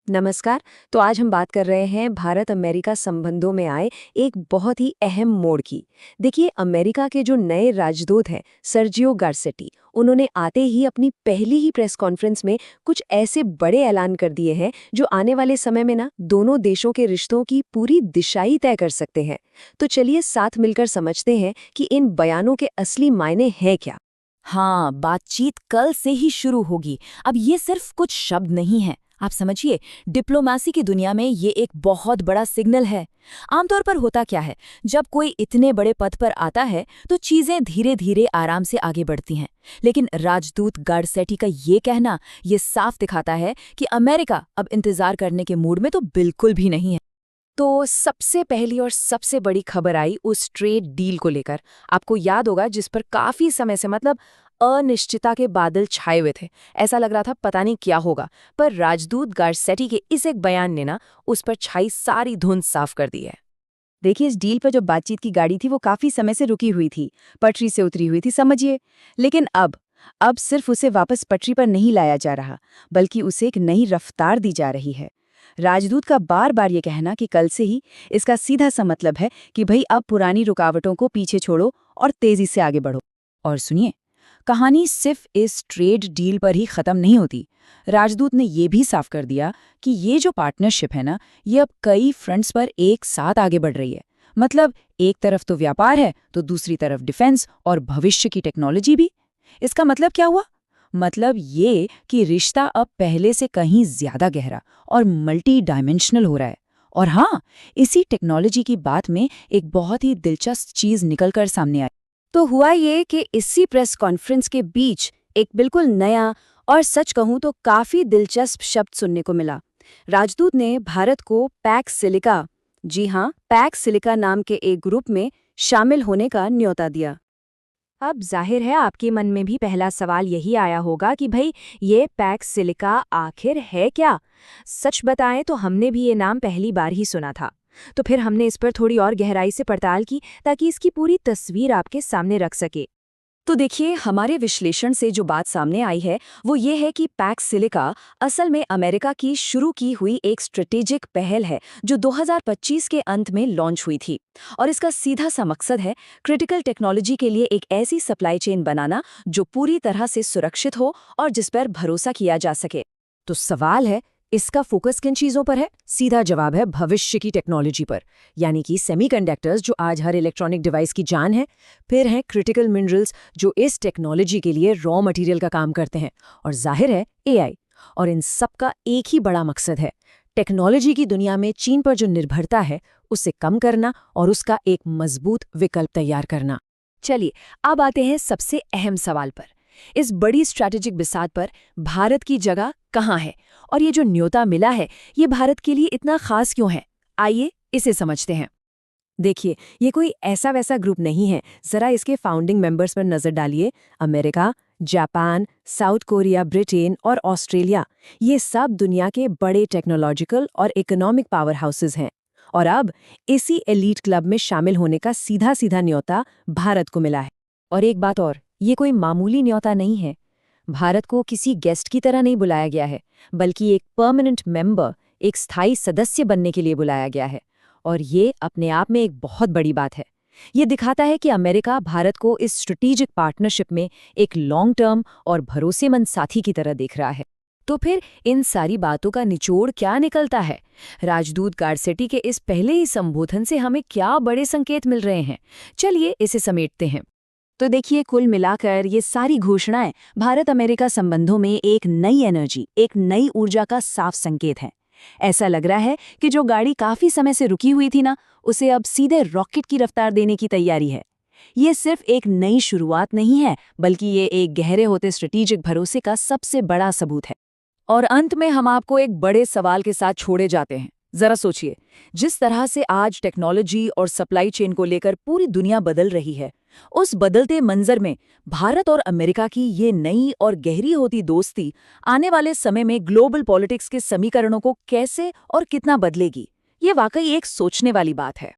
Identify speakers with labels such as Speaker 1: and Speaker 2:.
Speaker 1: नमस्कार। तो आज हम बात कर रहे हैं भारत अमेरिका संबंधों में आए एक बहुत ही अहम मोड़ की। देखिए, अमेरिका के जो नए राजदूत हैं सर्जियो गारसेटी, उन्होंने आते ही अपनी पहली ही प्रेस कॉन्फ्रेंस में कुछ ऐसे बड़े ऐलान कर दिए हैं जो आने वाले समय में ना दोनों देशों के रिश्तों की पूरी दिशा ही तय कर सकते हैं। तो चलिए साथ मिलकर समझते हैं कि इन बयानों के असली मायने हैं क्या।
Speaker 2: हाँ, बातचीत कल से ही शुरू होगी। अब ये सिर्फ कुछ शब्द नहीं है। आप समझिए, डिप्लोमेसी की दुनिया में ये एक बहुत बड़ा सिग्नल है। आमतौर पर होता क्या है, जब कोई इतने बड़े पद पर आता है तो चीजें धीरे धीरे आराम से आगे बढ़ती हैं। लेकिन राजदूत गारसेटी का ये कहना ये साफ दिखाता है कि अमेरिका अब इंतजार करने के मूड में तो बिल्कुल भी नहीं है।
Speaker 1: तो सबसे पहली और सबसे बड़ी खबर आई उस ट्रेड डील को लेकर। आपको याद होगा, जिस पर काफी समय से मतलब अनिश्चितता के बादल छाए हुए थे। ऐसा लग रहा था पता नहीं क्या होगा। पर राजदूत गारसेटी के इस एक बयान ने ना उस पर छाई सारी धुंध साफ कर दी है।
Speaker 2: देखिए, इस डील पर जो बातचीत की गाड़ी थी वो काफी समय से रुकी हुई थी, पटरी से उतरी हुई थी, समझिए। लेकिन अब सिर्फ उसे वापस पटरी पर नहीं लाया जा रहा, बल्कि उसे एक नई रफ्तार दी जा रही है। राजदूत का बार बार ये कहना कि कल से ही, इसका सीधा सा मतलब है कि भाई अब पुरानी रुकावटों को पीछे छोड़ो और तेजी से आगे बढ़ो। और सुनिए, कहानी सिर्फ इस ट्रेड डील पर ही खत्म नहीं होती। राजदूत ने यह भी साफ कर दिया कि ये जो पार्टनरशिप है ना, ये अब कई फ्रंट्स पर एक साथ आगे बढ़ रही है। मतलब एक तरफ तो व्यापार है, तो दूसरी तरफ डिफेंस और भविष्य की टेक्नोलॉजी भी। इसका मतलब क्या हुआ? मतलब ये कि रिश्ता अब पहले से कहीं ज्यादा गहरा और मल्टी डायमेंशनल हो रहा है। और हाँ, इसी टेक्नोलॉजी की बात में एक बहुत ही दिलचस्प चीज निकलकर सामने आई।
Speaker 1: तो हुआ ये कि इसी प्रेस कॉन्फ्रेंस के बीच एक बिल्कुल नया और सच कहूं तो काफी दिलचस्प शब्द सुनने को मिला। राजदूत ने भारत को पैक्स सिलिका, जी हाँ, पैक्स सिलिका नाम के एक ग्रुप में शामिल होने का न्योता दिया। अब जाहिर है आपके मन में भी पहला सवाल यही आया होगा कि भाई ये पैक्स सिलिका आखिर है क्या। सच बताएं तो हमने भी ये नाम पहली बार ही सुना था। तो फिर हमने इस पर थोड़ी और गहराई से पड़ताल की ताकि इसकी पूरी तस्वीर आपके सामने रख सके। तो देखिए, हमारे विश्लेषण से जो बात सामने आई है वो ये है कि पैक्स सिलिका असल में अमेरिका की शुरू की हुई एक स्ट्रेटेजिक पहल है जो 2025 के अंत में लॉन्च हुई थी। और इसका सीधा सा मकसद है क्रिटिकल टेक्नोलॉजी के लिए एक ऐसी सप्लाई चेन बनाना जो पूरी तरह से सुरक्षित हो और जिस पर भरोसा किया जा सके। तो सवाल है, इसका फोकस किन चीजों पर है? सीधा जवाब है भविष्य की टेक्नोलॉजी पर, यानी कि सेमीकंडक्टर्स जो आज हर इलेक्ट्रॉनिक डिवाइस की जान है। फिर हैं क्रिटिकल मिनरल्स जो इस टेक्नोलॉजी के लिए रॉ मटेरियल का काम करते हैं। और जाहिर है एआई। और इन सब का एक ही बड़ा मकसद है, टेक्नोलॉजी की दुनिया में चीन पर जो निर्भरता है उसे कम करना और उसका एक मजबूत विकल्प तैयार करना। चलिए अब आते हैं सबसे अहम सवाल पर। इस बड़ी स्ट्रैटेजिक बिसात पर भारत की जगह कहाँ है और ये जो न्योता मिला है ये भारत के लिए इतना खास क्यों है? आइए इसे समझते हैं। देखिए, ये कोई ऐसा वैसा ग्रुप नहीं है। जरा इसके फाउंडिंग मेंबर्स पर नजर डालिए। America, Japan, south Korea, Britain और ऑस्ट्रेलिया, ये सब दुनिया के बड़े टेक्नोलॉजिकल और इकोनॉमिक पावर हाउसेज हैं। और अब इसी एलीट क्लब में शामिल होने का सीधा सीधा न्योता भारत को मिला है। और एक बात और, ये कोई मामूली न्योता नहीं है। भारत को किसी गेस्ट की तरह नहीं बुलाया गया है, बल्कि एक परमानेंट मेंबर, एक स्थायी सदस्य बनने के लिए बुलाया गया है। और ये अपने आप में एक बहुत बड़ी बात है। ये दिखाता है कि अमेरिका भारत को इस स्ट्रेटेजिक पार्टनरशिप में एक लॉन्ग टर्म और भरोसेमंद साथी की तरह देख रहा है। तो फिर इन सारी बातों का निचोड़ क्या निकलता है? राजदूत गारसेटी के इस पहले ही संबोधन से हमें क्या बड़े संकेत मिल रहे हैं? चलिए इसे समेटते हैं। तो देखिए, कुल मिलाकर ये सारी घोषणाएं भारत अमेरिका संबंधों में एक नई एनर्जी, एक नई ऊर्जा का साफ संकेत है। ऐसा लग रहा है कि जो गाड़ी काफी समय से रुकी हुई थी ना, उसे अब सीधे रॉकेट की रफ्तार देने की तैयारी है। ये सिर्फ एक नई शुरुआत नहीं है, बल्कि ये एक गहरे होते स्ट्रेटेजिक भरोसे का सबसे बड़ा सबूत है। और अंत में हम आपको एक बड़े सवाल के साथ छोड़े जाते हैं। जरा सोचिए, जिस तरह से आज टेक्नोलॉजी और सप्लाई चेन को लेकर पूरी दुनिया बदल रही है, उस बदलते मंजर में भारत और अमेरिका की ये नई और गहरी होती दोस्ती आने वाले समय में ग्लोबल पॉलिटिक्स के समीकरणों को कैसे और कितना बदलेगी, ये वाकई एक सोचने वाली बात है।